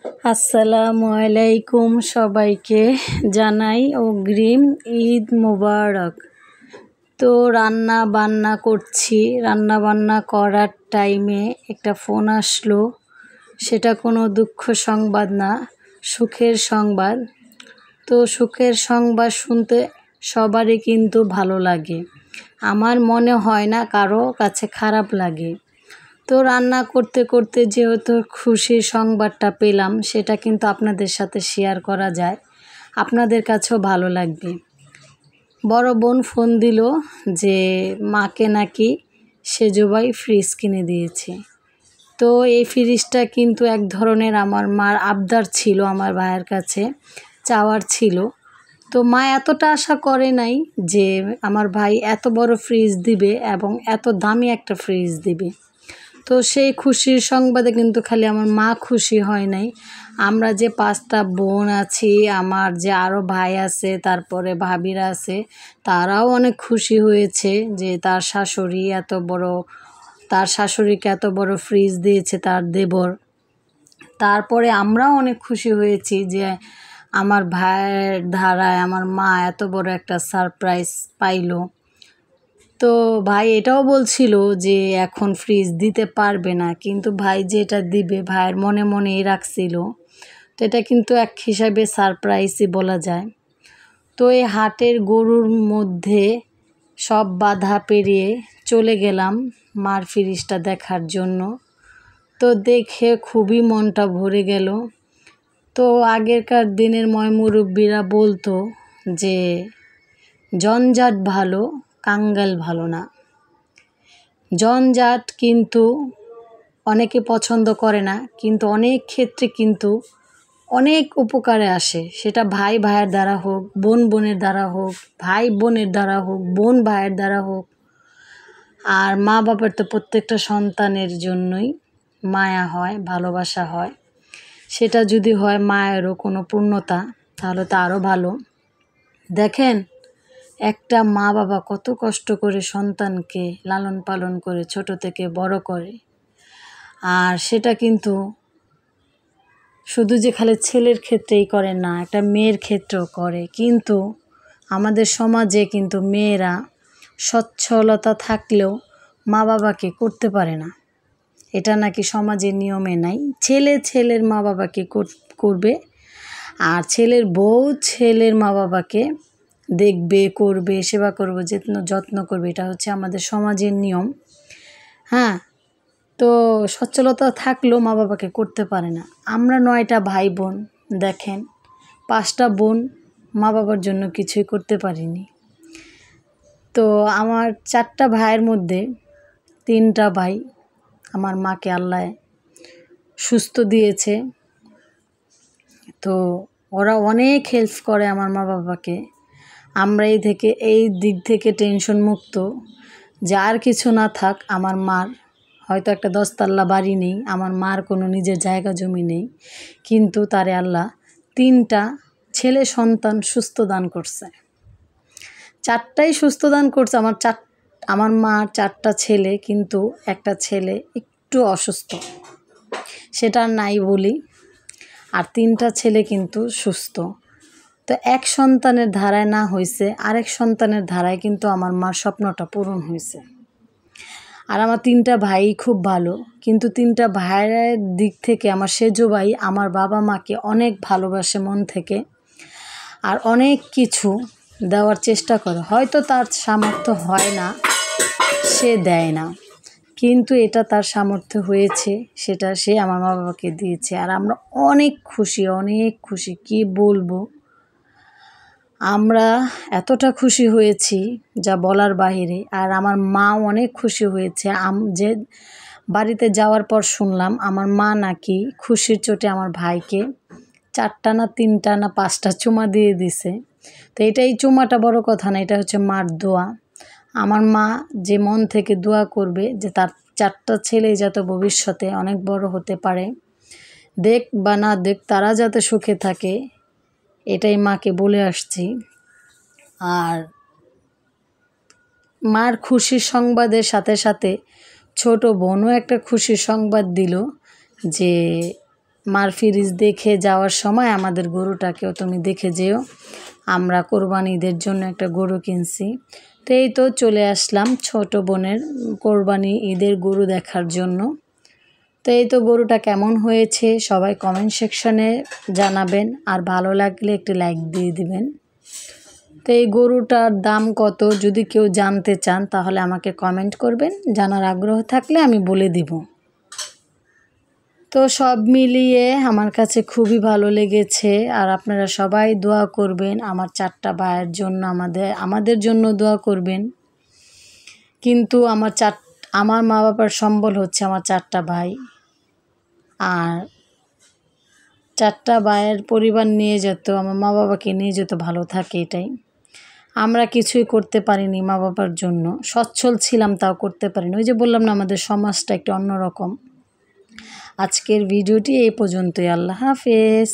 আসসালামু আলাইকুম, সবাইকে জানাই অগ্রিম ঈদ মোবারক। তো রান্না বান্না করছি, রান্না বান্না করার টাইমে একটা ফোন আসলো। সেটা কোনো দুঃখ সংবাদ না, সুখের সংবাদ। তো সুখের সংবাদ শুনতে সবারই কিন্তু ভালো লাগে, আমার মনে হয় না কারো কাছে খারাপ লাগে। তো রান্না করতে করতে যেহেতু খুশির সংবাদটা পেলাম, সেটা কিন্তু আপনাদের সাথে শেয়ার করা যায়, আপনাদের কাছেও ভালো লাগবে। বড় বোন ফোন দিল যে মাকে নাকি সেজোবাই ফ্রিজ কিনে দিয়েছে। তো এই ফ্রিজটা কিন্তু এক ধরনের আমার মার আবদার ছিল, আমার ভাইয়ের কাছে চাওয়ার ছিল। তো মা এতটা আশা করে নাই যে আমার ভাই এত বড় ফ্রিজ দিবে এবং এত দামি একটা ফ্রিজ দিবে। তো সেই খুশির সংবাদে কিন্তু খালি আমার মা খুশি হয় নাই, আমরা যে 5টা বোন আছি, আমার যে আরও ভাই আছে, তারপরে ভাবিরা আছে, তারাও অনেক খুশি হয়েছে যে তার শাশুড়িকে এত বড় ফ্রিজ দিয়েছে তার দেবর। তারপরে আমরাও অনেক খুশি হয়েছি যে আমার ভাইয়ের ধারায় আমার মা এত বড় একটা সারপ্রাইজ পাইলো। তো ভাই এটাও বলছিল যে এখন ফ্রিজ দিতে পারবে না, কিন্তু ভাই যে এটা দিবে ভাইয়ের মনে মনেই রাখছিল। তো এটা কিন্তু এক হিসাবে সারপ্রাইজই বলা যায়। তো এই হাটের গরুর মধ্যে সব বাধা পেরিয়ে চলে গেলাম মার ফ্রিজটা দেখার জন্য। তো দেখে খুবই মনটা ভরে গেল। তো আগেরকার দিনের ময়মুরব্বীরা বলতো যে জঞ্জাট ভালো, কাঙ্গাল ভালো না। জঞ্জাট কিন্তু অনেকে পছন্দ করে না, কিন্তু অনেক ক্ষেত্রে কিন্তু অনেক উপকারে আসে। সেটা ভাই ভাইয়ের দ্বারা হোক, বোন বোনের দ্বারা হোক, ভাই বোনের দ্বারা হোক, বোন ভাইয়ের দ্বারা হোক। আর মা বাবার তো প্রত্যেকটা সন্তানের জন্যই মায়া হয়, ভালোবাসা হয়। সেটা যদি হয় মায়েরও কোনো পূর্ণতা, তাহলে তো আরও ভালো। দেখেন, একটা মা বাবা কত কষ্ট করে সন্তানকে লালন পালন করে ছোট থেকে বড় করে। আর সেটা কিন্তু শুধু যে খালি ছেলের ক্ষেত্রেই করে না, একটা মেয়ের ক্ষেত্রেও করে। কিন্তু আমাদের সমাজে কিন্তু মেয়েরা সচ্ছলতা থাকলেও মা বাবাকে করতে পারে না, এটা নাকি সমাজের নিয়মে নাই। ছেলের মা বাবাকে করবে, আর ছেলের বউ ছেলের মা বাবাকে দেখবে, করবে, সেবা করবে, যত্ন করবে। এটা হচ্ছে আমাদের সমাজের নিয়ম। হ্যাঁ, তো সচ্ছলতা থাকলেও মা বাবাকে করতে পারে না। আমরা 9টা ভাই বোন, দেখেন 5টা বোন মা বাবার জন্য কিছুই করতে পারিনি। তো আমার 4টা ভাইয়ের মধ্যে 3টা ভাই আমার মাকে আল্লাহ সুস্থ দিয়েছে। তো ওরা অনেক হেল্প করে আমার মা বাবাকে। আমরা এই দিক থেকে টেনশন মুক্ত, যার কিছু না থাক, আমার মার হয়তো একটা 10তলা বাড়ি নেই, আমার মার কোনো নিজের জায়গা জমি নেই, কিন্তু তারে আল্লাহ 3টা ছেলে সন্তান সুস্থ দান করছে। 4টাই সুস্থ দান করছে। আমার মার 4টা ছেলে, কিন্তু একটা ছেলে একটু অসুস্থ, সেটা নাই বলি। আর 3টা ছেলে কিন্তু সুস্থ। তো এক সন্তানের ধারায় না হয়েছে, আরেক সন্তানের ধারায় কিন্তু আমার মার স্বপ্নটা পূরণ হয়েছে। আর আমার 3টা ভাই খুব ভালো, কিন্তু 3টা ভাইয়ের দিক থেকে আমার সেজো ভাই আমার বাবা মাকে অনেক ভালোবাসে মন থেকে, আর অনেক কিছু দেওয়ার চেষ্টা করে। হয়তো তার সামর্থ্য হয় না, সে দেয় না, কিন্তু এটা তার সামর্থ্য হয়েছে, সেটা সে আমার মা বাবাকে দিয়েছে। আর আমরা অনেক খুশি, কি বলবো। আমরা এতটা খুশি হয়েছি যা বলার বাহিরে। আর আমার মাও অনেক খুশি হয়েছে। যে বাড়িতে যাওয়ার পর শুনলাম আমার মা নাকি খুশির চোটে আমার ভাইকে 4টা না 3টা না 5টা চুমা দিয়ে দিছে। তো এই চুমাটা বড় কথা না, এটা হচ্ছে মার দোয়া। আমার মা যে মন থেকে দোয়া করবে যে তার 4টা ছেলে যাতে ভবিষ্যতে অনেক বড় হতে পারে, দেখ বা না দেখ, তারা যাতে সুখে থাকে, এটাই মাকে বলে আসছি। আর মার খুশির সংবাদের সাথে সাথে ছোট বোনও একটা খুশির সংবাদ দিল যে মার ফ্রিজ দেখে যাওয়ার সময় আমাদের গরুটাকেও তুমি দেখে যেও। আমরা কোরবানি ঈদের জন্য একটা গরু কিনছি। তো এই তো চলে আসলাম ছোট বোনের কোরবানি ঈদের গরু দেখার জন্য। তো এই তো গরুটা কেমন হয়েছে সবাই কমেন্ট সেকশনে জানাবেন, আর ভালো লাগলে একটি লাইক দিয়ে দিবেন। তো এই গরুটার দাম কত যদি কেউ জানতে চান তাহলে আমাকে কমেন্ট করবেন, জানার আগ্রহ থাকলে আমি বলে দিব। তো সব মিলিয়ে আমার কাছে খুবই ভালো লেগেছে, আর আপনারা সবাই দোয়া করবেন আমার 4টা ভাইয়ের জন্য, আমাদের জন্য দোয়া করবেন। কিন্তু আমার মা বাবার সম্বল হচ্ছে আমার 4টা ভাই, আর 4টা ভাইয়ের পরিবার নিয়ে যেত, আমার মা বাবাকে নিয়ে যেত ভালো থাকে, এটাই। আমরা কিছুই করতে পারিনি মা বাবার জন্য, সচ্ছল ছিলাম তাও করতে পারিনি। ওই যে বললাম না আমাদের সমাজটা একটু অন্যরকম। আজকের ভিডিওটি এই পর্যন্তই। আল্লাহ হাফেজ।